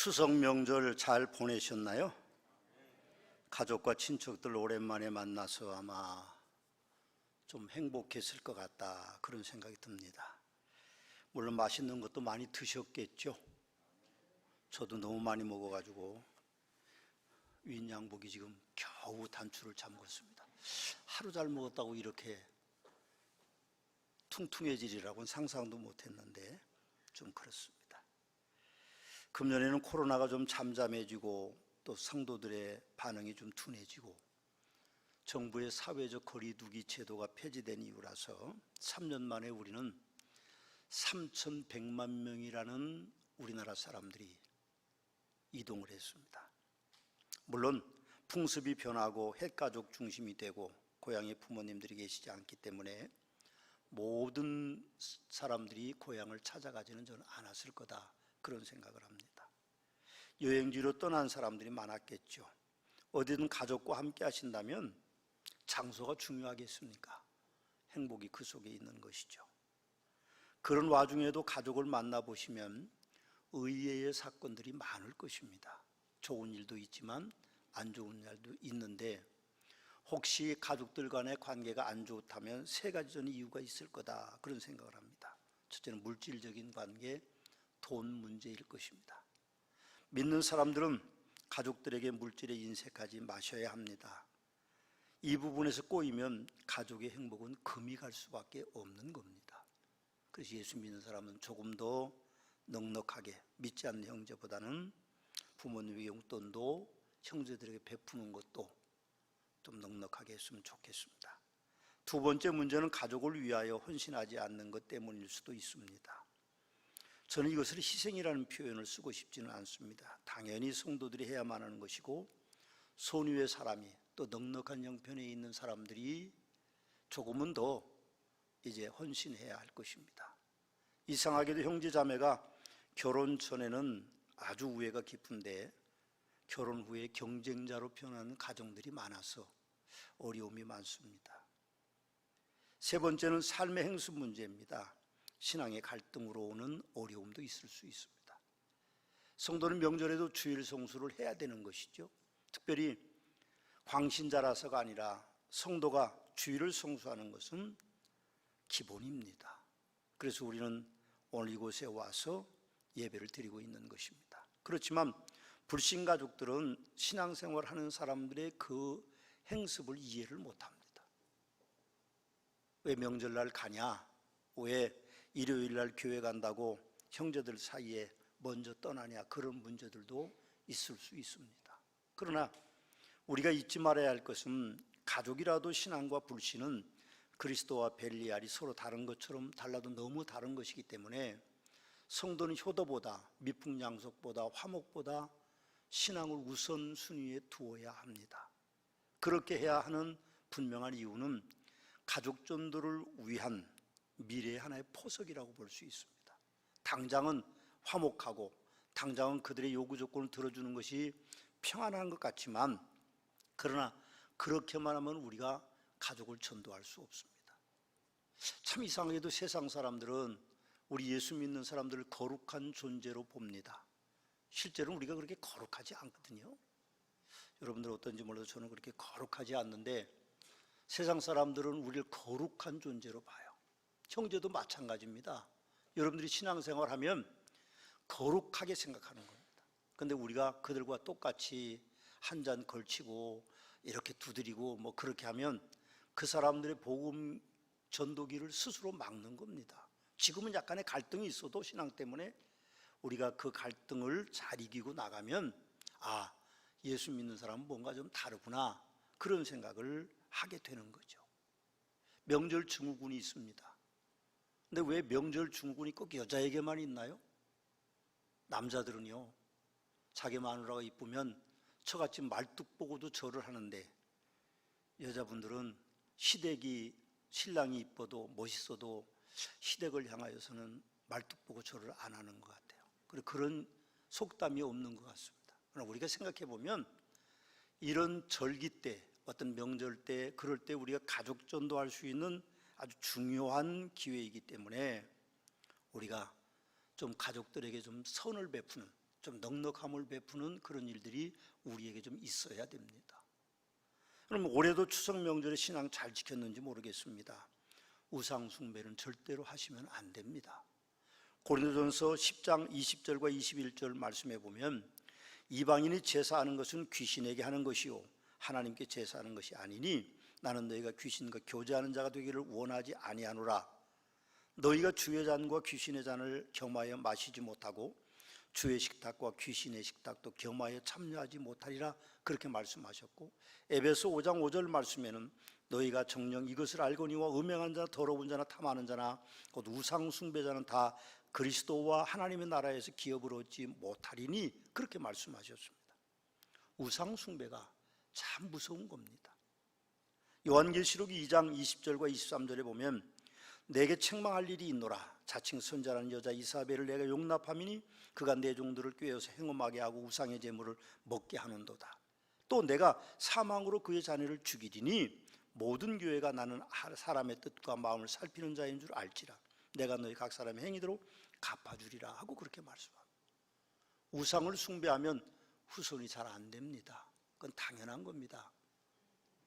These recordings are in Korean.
추석 명절 잘 보내셨나요? 가족과 친척들 오랜만에 만나서 아마 좀 행복했을 것 같다, 그런 생각이 듭니다. 물론 맛있는 것도 많이 드셨겠죠. 저도 너무 많이 먹어가지고 윈양복이 지금 겨우 단추를 잠궜습니다. 하루 잘 먹었다고 이렇게 퉁퉁해지리라고는 상상도 못했는데 좀 그렇습니다. 금년에는 코로나가 좀 잠잠해지고 또 성도들의 반응이 좀 둔해지고 정부의 사회적 거리두기 제도가 폐지된 이유라서 3년 만에 우리는 3,100만 명이라는 우리나라 사람들이 이동을 했습니다. 물론 풍습이 변하고 핵가족 중심이 되고 고향에 부모님들이 계시지 않기 때문에 모든 사람들이 고향을 찾아가지는 저는 않았을 거다, 그런 생각을 합니다. 여행지로 떠난 사람들이 많았겠죠. 어디든 가족과 함께 하신다면 장소가 중요하겠습니까? 행복이 그 속에 있는 것이죠. 그런 와중에도 가족을 만나보시면 의외의 사건들이 많을 것입니다. 좋은 일도 있지만 안 좋은 일도 있는데, 혹시 가족들 간의 관계가 안 좋다면 세 가지 저는 이유가 있을 거다, 그런 생각을 합니다. 첫째는 물질적인 관계, 돈 문제일 것입니다. 믿는 사람들은 가족들에게 물질에 인색하지 마셔야 합니다. 이 부분에서 꼬이면 가족의 행복은 금이 갈 수밖에 없는 겁니다. 그래서 예수 믿는 사람은 조금 더 넉넉하게, 믿지 않는 형제보다는 부모님의 용돈도 형제들에게 베푸는 것도 좀 넉넉하게 했으면 좋겠습니다. 두 번째 문제는 가족을 위하여 헌신하지 않는 것 때문일 수도 있습니다. 저는 이것을 희생이라는 표현을 쓰고 싶지는 않습니다. 당연히 성도들이 해야만 하는 것이고, 선의의 사람이 또 넉넉한 형편에 있는 사람들이 조금은 더 이제 헌신해야 할 것입니다. 이상하게도 형제자매가 결혼 전에는 아주 우애가 깊은데 결혼 후에 경쟁자로 변하는 가정들이 많아서 어려움이 많습니다. 세 번째는 삶의 행수 문제입니다. 신앙의 갈등으로 오는 어려움도 있을 수 있습니다. 성도는 명절에도 주일 성수를 해야 되는 것이죠. 특별히 광신자라서가 아니라 성도가 주일을 성수하는 것은 기본입니다. 그래서 우리는 오늘 이곳에 와서 예배를 드리고 있는 것입니다. 그렇지만 불신 가족들은 신앙생활 하는 사람들의 그 행습을 이해를 못합니다. 왜 명절날 가냐? 왜 일요일날 교회 간다고 형제들 사이에 먼저 떠나냐? 그런 문제들도 있을 수 있습니다. 그러나 우리가 잊지 말아야 할 것은, 가족이라도 신앙과 불신은 그리스도와 벨리알이 서로 다른 것처럼 달라도 너무 다른 것이기 때문에 성도는 효도보다, 미풍양속보다, 화목보다 신앙을 우선순위에 두어야 합니다. 그렇게 해야 하는 분명한 이유는 가족 전도를 위한 미래의 하나의 포석이라고 볼 수 있습니다. 당장은 화목하고 당장은 그들의 요구 조건을 들어주는 것이 평안한 것 같지만, 그러나 그렇게만 하면 우리가 가족을 전도할 수 없습니다. 참 이상하게도 세상 사람들은 우리 예수 믿는 사람들을 거룩한 존재로 봅니다. 실제로는 우리가 그렇게 거룩하지 않거든요. 여러분들 어떤지 몰라도 저는 그렇게 거룩하지 않는데, 세상 사람들은 우리를 거룩한 존재로 봐요. 형제도 마찬가지입니다. 여러분들이 신앙생활 하면 거룩하게 생각하는 겁니다. 그런데 우리가 그들과 똑같이 한 잔 걸치고 이렇게 두드리고 뭐 그렇게 하면 그 사람들의 복음 전도기를 스스로 막는 겁니다. 지금은 약간의 갈등이 있어도 신앙 때문에 우리가 그 갈등을 잘 이기고 나가면, 아, 예수 믿는 사람은 뭔가 좀 다르구나, 그런 생각을 하게 되는 거죠. 명절 증후군이 있습니다. 근데 왜 명절 증후군이 꼭 여자에게만 있나요? 남자들은요, 자기 마누라가 이쁘면 저같이 말뚝 보고도 절을 하는데, 여자분들은 시댁이, 신랑이 이뻐도 멋있어도 시댁을 향하여서는 말뚝 보고 절을 안 하는 것 같아요. 그리고 그런 속담이 없는 것 같습니다. 그러나 우리가 생각해 보면 이런 절기 때, 어떤 명절 때, 그럴 때 우리가 가족 전도할 수 있는 아주 중요한 기회이기 때문에 우리가 좀 가족들에게 좀 선을 베푸는, 좀 넉넉함을 베푸는 그런 일들이 우리에게 좀 있어야 됩니다. 그럼 올해도 추석 명절에 신앙 잘 지켰는지 모르겠습니다. 우상 숭배는 절대로 하시면 안 됩니다. 고린도전서 10장 20절과 21절 말씀해 보면 이방인이 제사하는 것은 귀신에게 하는 것이요 하나님께 제사하는 것이 아니니 나는 너희가 귀신과 교제하는 자가 되기를 원하지 아니하노라. 너희가 주의 잔과 귀신의 잔을 겸하여 마시지 못하고 주의 식탁과 귀신의 식탁도 겸하여 참여하지 못하리라 그렇게 말씀하셨고, 에베소 5장 5절 말씀에는 너희가 정녕 이것을 알거니와 음행한 자 더러운 자나 탐하는 자나 곧 우상 숭배자는 다 그리스도와 하나님의 나라에서 기업을 얻지 못하리니 그렇게 말씀하셨습니다. 우상 숭배가 참 무서운 겁니다. 요한계시록 2장 20절과 23절에 보면 내게 책망할 일이 있노라. 자칭 선자라는 여자 이사벨을 내가 용납함이니 그가 내 종들을 꾀어서 행음하게 하고 우상의 제물을 먹게 하는도다. 또 내가 사망으로 그의 자녀를 죽이리니 모든 교회가 나는 사람의 뜻과 마음을 살피는 자인 줄 알지라. 내가 너희 각 사람의 행위대로 갚아주리라 하고 그렇게 말씀합니다. 우상을 숭배하면 후손이 잘 안 됩니다. 그건 당연한 겁니다.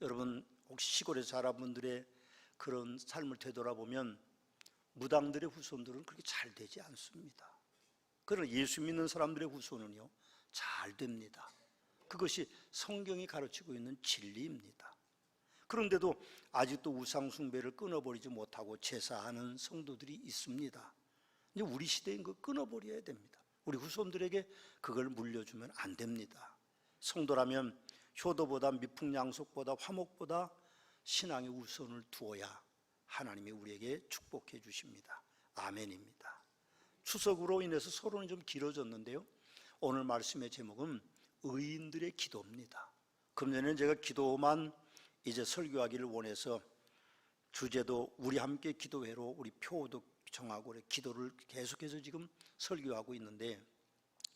여러분 혹시 시골에서 자란 분들의 그런 삶을 되돌아보면 무당들의 후손들은 그렇게 잘 되지 않습니다. 그러나 예수 믿는 사람들의 후손은요 잘 됩니다. 그것이 성경이 가르치고 있는 진리입니다. 그런데도 아직도 우상 숭배를 끊어버리지 못하고 제사하는 성도들이 있습니다. 이제 우리 시대인 거 끊어버려야 됩니다. 우리 후손들에게 그걸 물려주면 안 됩니다. 성도라면 효도보다 미풍양속보다 화목보다 신앙의 우선을 두어야 하나님이 우리에게 축복해 주십니다. 아멘입니다. 추석으로 인해서 서론이 좀 길어졌는데요, 오늘 말씀의 제목은 의인들의 기도입니다. 금년에는 제가 기도만 이제 설교하기를 원해서 주제도 우리 함께 기도회로 우리 표도 정하고 기도를 계속해서 지금 설교하고 있는데,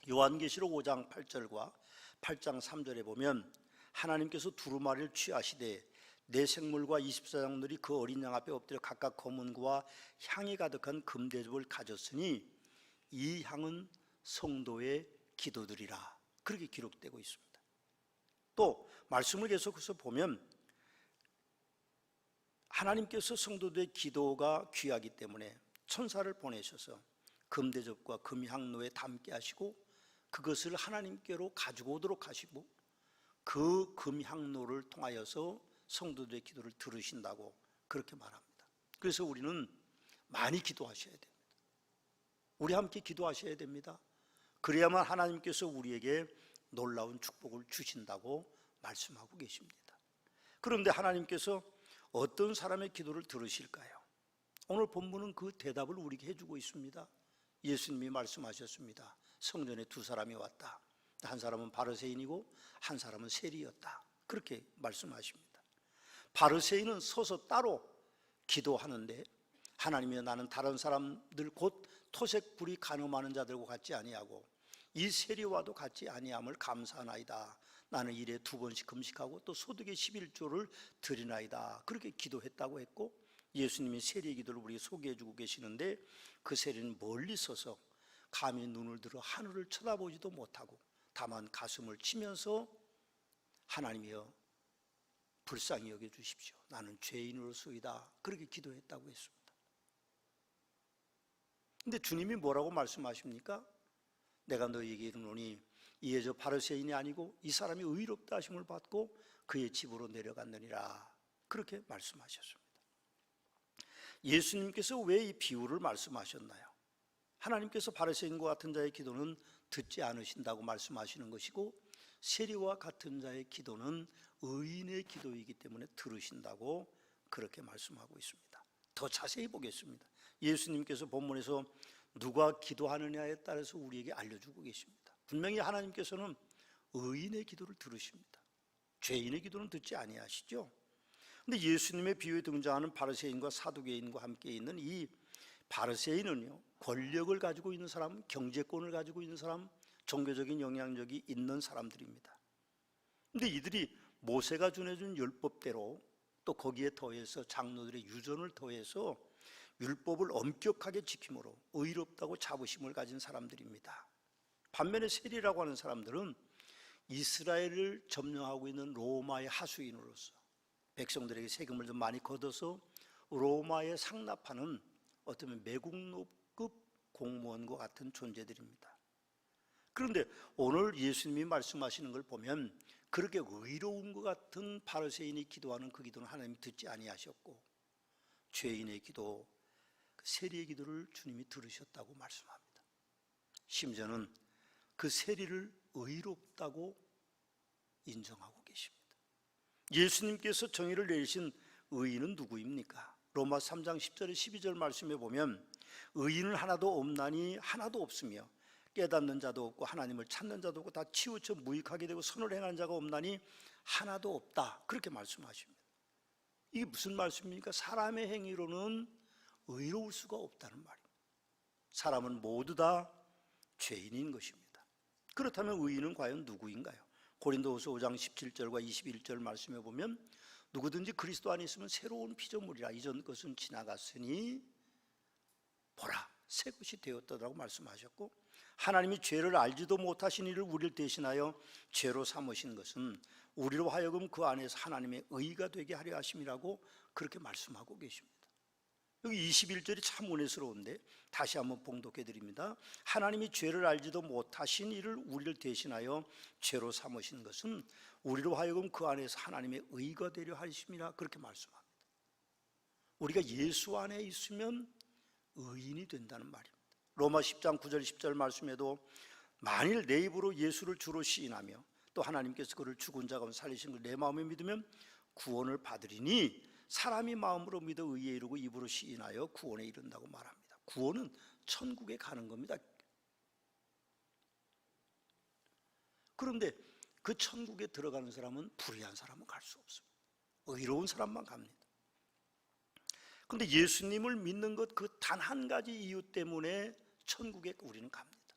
요한계시록 5장 8절과 8장 3절에 보면 하나님께서 두루마리를 취하시되 내 생물과 24장들이 그 어린 양 앞에 엎드려 각각 검은고와 향이 가득한 금대접을 가졌으니 이 향은 성도의 기도들이라 그렇게 기록되고 있습니다. 또 말씀을 계속해서 보면 하나님께서 성도들의 기도가 귀하기 때문에 천사를 보내셔서 금대접과 금향로에 담게 하시고 그것을 하나님께로 가지고 오도록 하시고 그 금향로를 통하여서 성도들의 기도를 들으신다고 그렇게 말합니다. 그래서 우리는 많이 기도하셔야 됩니다. 우리 함께 기도하셔야 됩니다. 그래야만 하나님께서 우리에게 놀라운 축복을 주신다고 말씀하고 계십니다. 그런데 하나님께서 어떤 사람의 기도를 들으실까요? 오늘 본문은 그 대답을 우리에게 해주고 있습니다. 예수님이 말씀하셨습니다. 성전에 두 사람이 왔다. 한 사람은 바리새인이고 한 사람은 세리였다. 그렇게 말씀하십니다. 바리새인은 서서 따로 기도하는데 하나님이여 나는 다른 사람들 곧 토색불이 간음하는 자들과 같지 아니하고 이 세리와도 같지 아니함을 감사하나이다. 나는 일에 2번씩 금식하고 또 소득의 11조를 드리나이다. 그렇게 기도했다고 했고, 예수님이 세리의 기도를 우리에게 소개해 주고 계시는데 그 세리는 멀리 서서 감히 눈을 들어 하늘을 쳐다보지도 못하고 다만 가슴을 치면서 하나님이여 불쌍히 여겨 주십시오. 나는 죄인으로서이다. 그렇게 기도했다고 했습니다. 근데 주님이 뭐라고 말씀하십니까? 내가 너희에게 이르노니 이에 저 바리새인이 아니고 이 사람이 의롭다 하심을 받고 그의 집으로 내려갔느니라. 그렇게 말씀하셨습니다. 예수님께서 왜 이 비유를 말씀하셨나요? 하나님께서 바리새인과 같은 자의 기도는 듣지 않으신다고 말씀하시는 것이고 세리와 같은 자의 기도는 의인의 기도이기 때문에 들으신다고 그렇게 말씀하고 있습니다. 더 자세히 보겠습니다. 예수님께서 본문에서 누가 기도하느냐에 따라서 우리에게 알려주고 계십니다. 분명히 하나님께서는 의인의 기도를 들으십니다. 죄인의 기도는 듣지 아니하시죠. 그런데 예수님의 비유에 등장하는 바리새인과 사두개인과 함께 있는 이 바리새인은요, 권력을 가지고 있는 사람, 경제권을 가지고 있는 사람, 종교적인 영향력이 있는 사람들입니다. 그런데 이들이 모세가 전해준 율법대로 또 거기에 더해서 장로들의 유전을 더해서 율법을 엄격하게 지킴으로 의롭다고 자부심을 가진 사람들입니다. 반면에 세리라고 하는 사람들은 이스라엘을 점령하고 있는 로마의 하수인으로서 백성들에게 세금을 좀 많이 걷어서 로마에 상납하는 어쩌면 매국노급 공무원과 같은 존재들입니다. 그런데 오늘 예수님이 말씀하시는 걸 보면 그렇게 의로운 것 같은 바리새인이 기도하는 그 기도는 하나님이 듣지 아니하셨고, 죄인의 기도, 세리의 기도를 주님이 들으셨다고 말씀합니다. 심지어는 그 세리를 의롭다고 인정하고 계십니다. 예수님께서 정의를 내리신 의인은 누구입니까? 로마 3장 10절에 12절 말씀에 보면 의인은 하나도 없나니 하나도 없으며 깨닫는 자도 없고 하나님을 찾는 자도 없고 다 치우쳐 무익하게 되고 선을 행하는 자가 없나니 하나도 없다, 그렇게 말씀하십니다. 이게 무슨 말씀입니까? 사람의 행위로는 의로울 수가 없다는 말입니다. 사람은 모두 다 죄인인 것입니다. 그렇다면 의인은 과연 누구인가요? 고린도후서 5장 17절과 21절 말씀에 보면 누구든지 그리스도 안에 있으면 새로운 피조물이라, 이전 것은 지나갔으니 보라 새 것이 되었다라고 말씀하셨고, 하나님이 죄를 알지도 못하신 이를 우리를 대신하여 죄로 삼으신 것은 우리로 하여금 그 안에서 하나님의 의가 되게 하려 하심이라고 그렇게 말씀하고 계십니다. 여기 21절이 참 은혜스러운데 다시 한번 봉독해 드립니다. 하나님이 죄를 알지도 못하신 이를 우리를 대신하여 죄로 삼으신 것은 우리로 하여금 그 안에서 하나님의 의가 되려 하심이라, 그렇게 말씀합니다. 우리가 예수 안에 있으면 의인이 된다는 말입니다. 로마 10장 9절 10절 말씀에도 만일 내 입으로 예수를 주로 시인하며 또 하나님께서 그를 죽은 자 가운데 살리신 걸 내 마음에 믿으면 구원을 받으리니 사람이 마음으로 믿어 의에 이르고 입으로 시인하여 구원에 이른다고 말합니다. 구원은 천국에 가는 겁니다. 그런데 그 천국에 들어가는 사람은 불의한 사람은 갈 수 없습니다. 의로운 사람만 갑니다. 그런데 예수님을 믿는 것 그 단 한 가지 이유 때문에 천국에 우리는 갑니다.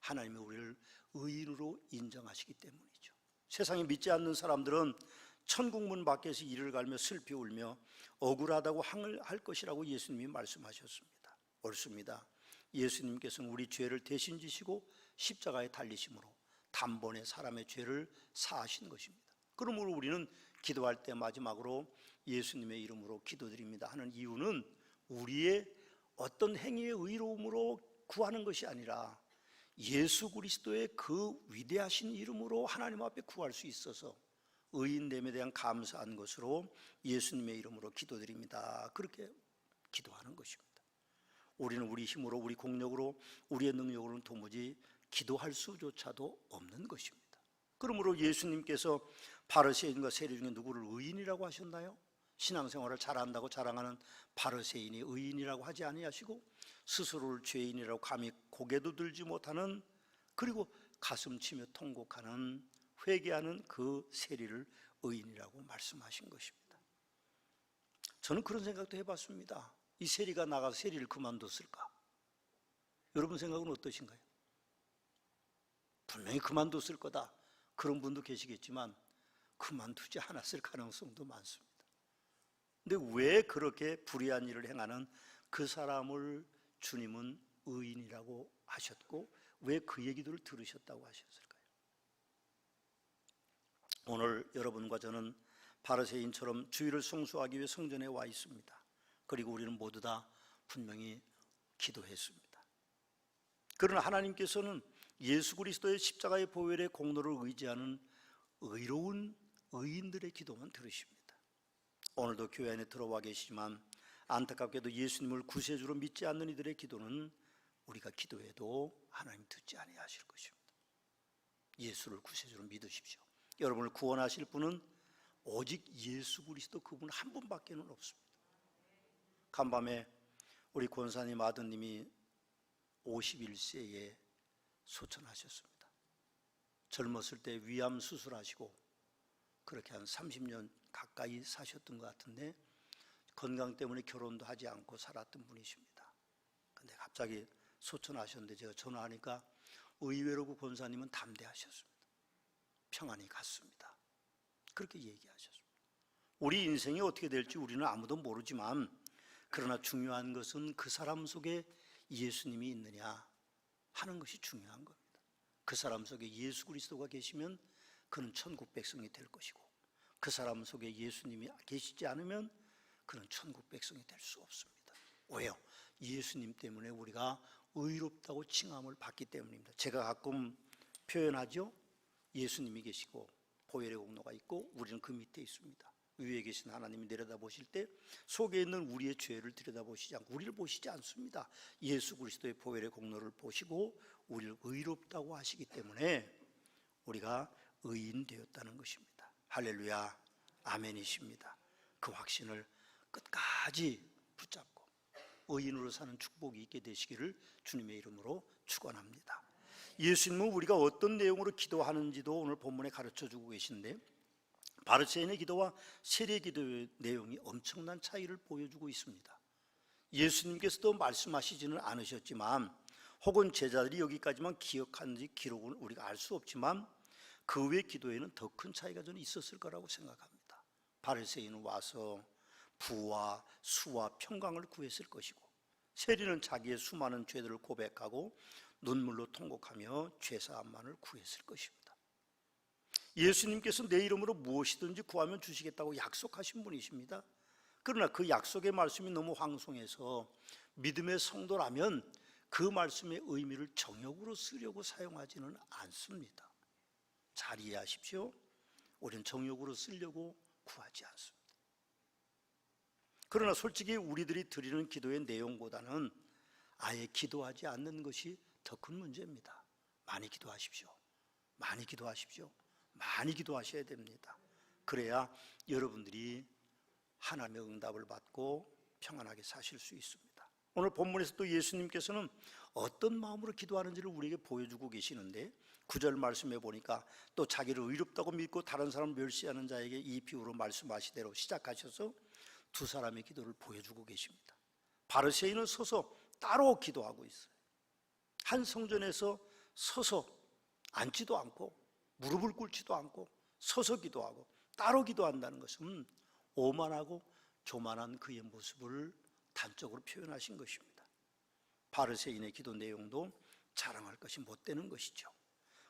하나님이 우리를 의인으로 인정하시기 때문이죠. 세상에 믿지 않는 사람들은 천국 문 밖에서 이를 갈며 슬피 울며 억울하다고 할 것이라고 예수님이 말씀하셨습니다. 옳습니다. 예수님께서는 우리 죄를 대신 지시고 십자가에 달리심으로 단번에 사람의 죄를 사하신 것입니다. 그러므로 우리는 기도할 때 마지막으로 예수님의 이름으로 기도드립니다 하는 이유는 우리의 어떤 행위의 의로움으로 구하는 것이 아니라 예수 그리스도의 그 위대하신 이름으로 하나님 앞에 구할 수 있어서 의인됨에 대한 감사한 것으로 예수님의 이름으로 기도드립니다, 그렇게 기도하는 것입니다. 우리는 우리 힘으로, 우리 공력으로, 우리의 능력으로는 도무지 기도할 수조차도 없는 것입니다. 그러므로 예수님께서 바리새인과 세리 중에 누구를 의인이라고 하셨나요? 신앙생활을 잘한다고 자랑하는 바리새인이 의인이라고 하지 아니하시고 스스로를 죄인이라고 감히 고개도 들지 못하는, 그리고 가슴 치며 통곡하는, 회개하는 그 세리를 의인이라고 말씀하신 것입니다. 저는 그런 생각도 해봤습니다. 이 세리가 나가서 세리를 그만뒀을까? 여러분 생각은 어떠신가요? 분명히 그만뒀을 거다, 그런 분도 계시겠지만 그만두지 않았을 가능성도 많습니다. 근데 왜 그렇게 불의한 일을 행하는 그 사람을 주님은 의인이라고 하셨고 왜 그 얘기들을 들으셨다고 하셨을까요? 오늘 여러분과 저는 바리새인처럼 주의를 성수하기 위해 성전에 와 있습니다. 그리고 우리는 모두 다 분명히 기도했습니다. 그러나 하나님께서는 예수 그리스도의 십자가의 보혈의 공로를 의지하는 의로운 의인들의 기도만 들으십니다. 오늘도 교회 안에 들어와 계시지만 안타깝게도 예수님을 구세주로 믿지 않는 이들의 기도는 우리가 기도해도 하나님 듣지 아니하실 것입니다. 예수를 구세주로 믿으십시오. 여러분을 구원하실 분은 오직 예수 그리스도, 그분 한 분밖에는 없습니다. 간밤에 우리 권사님 아드님이 51세에 소천하셨습니다. 젊었을 때 위암 수술하시고 그렇게 한 30년 가까이 사셨던 것 같은데 건강 때문에 결혼도 하지 않고 살았던 분이십니다. 근데 갑자기 소천하셨는데 제가 전화하니까 의외로 그 권사님은 담대하셨습니다. 평안히 갔습니다. 그렇게 얘기하셨습니다. 우리 인생이 어떻게 될지 우리는 아무도 모르지만 그러나 중요한 것은 그 사람 속에 예수님이 있느냐 하는 것이 중요한 겁니다. 그 사람 속에 예수 그리스도가 계시면 그는 천국 백성이 될 것이고, 그 사람 속에 예수님이 계시지 않으면 그는 천국 백성이 될 수 없습니다. 왜요? 예수님 때문에 우리가 의롭다고 칭함을 받기 때문입니다. 제가 가끔 표현하죠. 예수님이 계시고 보혈의 공로가 있고 우리는 그 밑에 있습니다. 위에 계신 하나님이 내려다보실 때 속에 있는 우리의 죄를 들여다보시지 않고 우리를 보시지 않습니다. 예수 그리스도의 보혈의 공로를 보시고 우리를 의롭다고 하시기 때문에 우리가 의인 되었다는 것입니다. 할렐루야, 아멘이십니다. 그 확신을 끝까지 붙잡고 의인으로 사는 축복이 있게 되시기를 주님의 이름으로 축원합니다. 예수님은 우리가 어떤 내용으로 기도하는지도 오늘 본문에 가르쳐주고 계신데, 바리새인의 기도와 세례 기도의 내용이 엄청난 차이를 보여주고 있습니다. 예수님께서도 말씀하시지는 않으셨지만, 혹은 제자들이 여기까지만 기억하는지 기록은 우리가 알 수 없지만 그 외 기도에는 더 큰 차이가 저는 있었을 거라고 생각합니다. 바리새인은 와서 부와 수와 평강을 구했을 것이고, 세리는 자기의 수많은 죄들을 고백하고 눈물로 통곡하며 죄사함만을 구했을 것입니다. 예수님께서 내 이름으로 무엇이든지 구하면 주시겠다고 약속하신 분이십니다. 그러나 그 약속의 말씀이 너무 황송해서 믿음의 성도라면 그 말씀의 의미를 정욕으로 쓰려고 사용하지는 않습니다. 잘 이해하십시오. 우리는 정욕으로 쓰려고 구하지 않습니다. 그러나 솔직히 우리들이 드리는 기도의 내용보다는 아예 기도하지 않는 것이 더 큰 문제입니다. 많이 기도하십시오. 많이 기도하십시오. 많이 기도하셔야 됩니다. 그래야 여러분들이 하나님의 응답을 받고 평안하게 사실 수 있습니다. 오늘 본문에서 또 예수님께서는 어떤 마음으로 기도하는지를 우리에게 보여주고 계시는데, 9절 말씀해 보니까 또 자기를 의롭다고 믿고 다른 사람을 멸시하는 자에게 이 비유로 말씀하시대로 시작하셔서 두 사람의 기도를 보여주고 계십니다. 바리새인은 서서 따로 기도하고 있어요. 한 성전에서 서서 앉지도 않고 무릎을 꿇지도 않고 서서 기도하고 따로 기도한다는 것은 오만하고 교만한 그의 모습을 단적으로 표현하신 것입니다. 바리새인의 기도 내용도 자랑할 것이 못 되는 것이죠.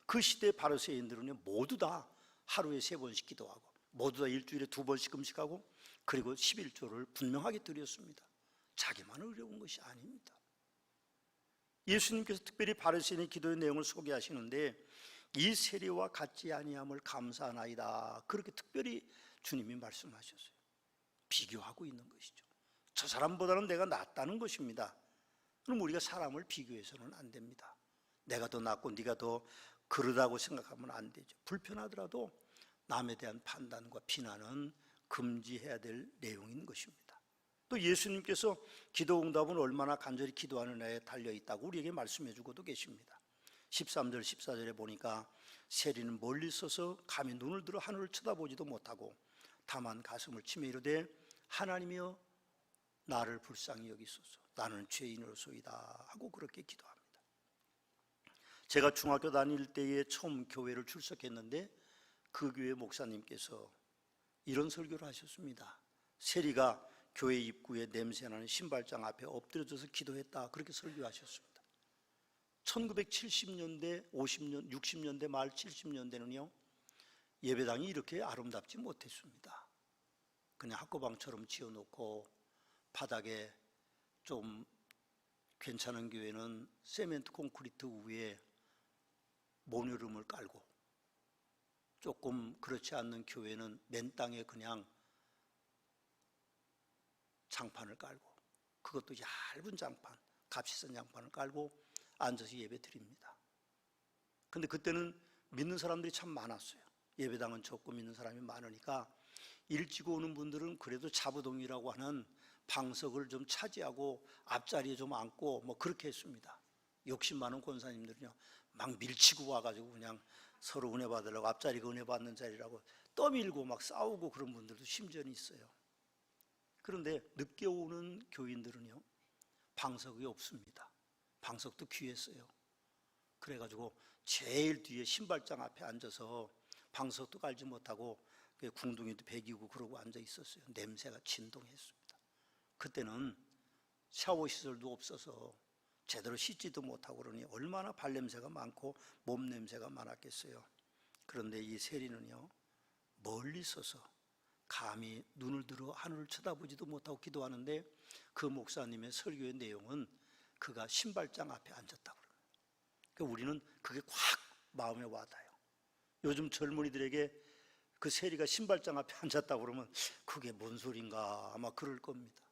그 시대 바리새인들은 모두 다 하루에 3번씩 기도하고 모두 다 일주일에 2번씩 금식하고 그리고 11조를 분명하게 드렸습니다. 자기만 어려운 것이 아닙니다. 예수님께서 특별히 바리새인의 기도의 내용을 소개하시는데, 이 세리와 같지 아니함을 감사하나이다, 그렇게 특별히 주님이 말씀하셨어요. 비교하고 있는 것이죠. 저 사람보다는 내가 낫다는 것입니다. 그럼 우리가 사람을 비교해서는 안 됩니다. 내가 더 낫고 네가 더 그러다고 생각하면 안 되죠. 불편하더라도 남에 대한 판단과 비난은 금지해야 될 내용인 것입니다. 또 예수님께서 기도 응답은 얼마나 간절히 기도하느냐에 달려있다고 우리에게 말씀해 주고도 계십니다. 13절 14절에 보니까 세리는 멀리 서서 감히 눈을 들어 하늘을 쳐다보지도 못하고 다만 가슴을 치며 이르되 하나님이여 나를 불쌍히 여기소서, 나는 죄인으로소이다 하고 그렇게 기도합니다. 제가 중학교 다닐 때에 처음 교회를 출석했는데 그 교회 목사님께서 이런 설교를 하셨습니다. 세리가 교회 입구에 냄새나는 신발장 앞에 엎드려져서 기도했다, 그렇게 설교하셨습니다. 1970년대, 50년, 60년대 말 70년대는요 예배당이 이렇게 아름답지 못했습니다. 그냥 학교방처럼 지어놓고 바닥에 좀 괜찮은 교회는 세멘트 콘크리트 위에 모노름을 깔고, 조금 그렇지 않는 교회는 맨 땅에 그냥 장판을 깔고, 그것도 얇은 장판, 값이 센 장판을 깔고 앉아서 예배 드립니다. 근데 그때는 믿는 사람들이 참 많았어요. 예배당은 적고 믿는 사람이 많으니까 일찍 오는 분들은 그래도 자부동이라고 하는 방석을 좀 차지하고 앞자리에 좀 앉고 뭐 그렇게 했습니다. 욕심 많은 권사님들은요 막 밀치고 와가지고 그냥 서로 은혜 받으려고 앞자리가 은혜 받는 자리라고 떠밀고 막 싸우고 그런 분들도 심지어는 있어요. 그런데 늦게 오는 교인들은요 방석이 없습니다. 방석도 귀했어요. 그래가지고 제일 뒤에 신발장 앞에 앉아서 방석도 깔지 못하고 궁둥이도 베기고 그러고 앉아 있었어요. 냄새가 진동했습니다. 그때는 샤워 시설도 없어서 제대로 씻지도 못하고 그러니 얼마나 발냄새가 많고 몸냄새가 많았겠어요. 그런데 이 세리는요, 멀리 서서 감히 눈을 들어 하늘을 쳐다보지도 못하고 기도하는데, 그 목사님의 설교의 내용은 그가 신발장 앞에 앉았다고 그래요. 그러니까 우리는 그게 확 마음에 와닿아요. 요즘 젊은이들에게 그 세리가 신발장 앞에 앉았다고 그러면 그게 뭔 소린가 아마 그럴 겁니다.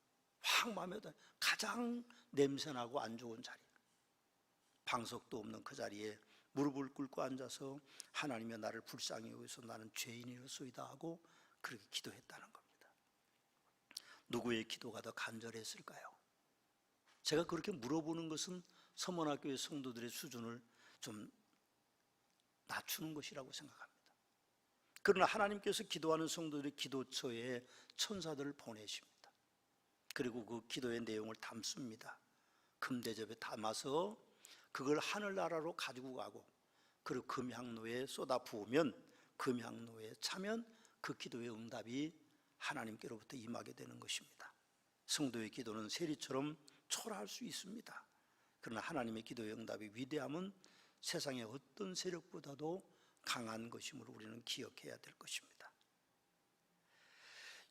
확 마음에 와닿아요. 가장 냄새나고 안 좋은 자리, 방석도 없는 그 자리에 무릎을 꿇고 앉아서 하나님의 나를 불쌍히 여기서 나는 죄인이로소이다 하고 그렇게 기도했다는 겁니다. 누구의 기도가 더 간절했을까요? 제가 그렇게 물어보는 것은 서문학교의 성도들의 수준을 좀 낮추는 것이라고 생각합니다. 그러나 하나님께서 기도하는 성도들의 기도처에 천사들을 보내십니다. 그리고 그 기도의 내용을 담습니다. 금대접에 담아서 그걸 하늘나라로 가지고 가고, 그리고 금향로에 쏟아 부으면, 금향로에 차면 그 기도의 응답이 하나님께로부터 임하게 되는 것입니다. 성도의 기도는 세리처럼 초라할 수 있습니다. 그러나 하나님의 기도의 응답이 위대함은 세상의 어떤 세력보다도 강한 것임을 우리는 기억해야 될 것입니다.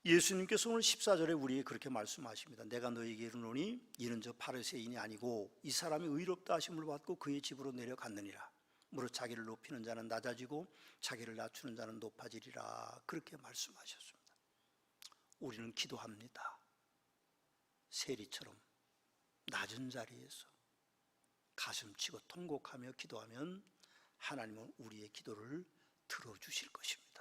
예수님께서 오늘 14절에 우리에게 그렇게 말씀하십니다. 내가 너에게 이르노니 이는 저 바리새인이 아니고 이 사람이 의롭다 하심을 받고 그의 집으로 내려갔느니라. 무릇 자기를 높이는 자는 낮아지고 자기를 낮추는 자는 높아지리라. 그렇게 말씀하셨습니다. 우리는 기도합니다. 세리처럼 낮은 자리에서 가슴치고 통곡하며 기도하면 하나님은 우리의 기도를 들어주실 것입니다.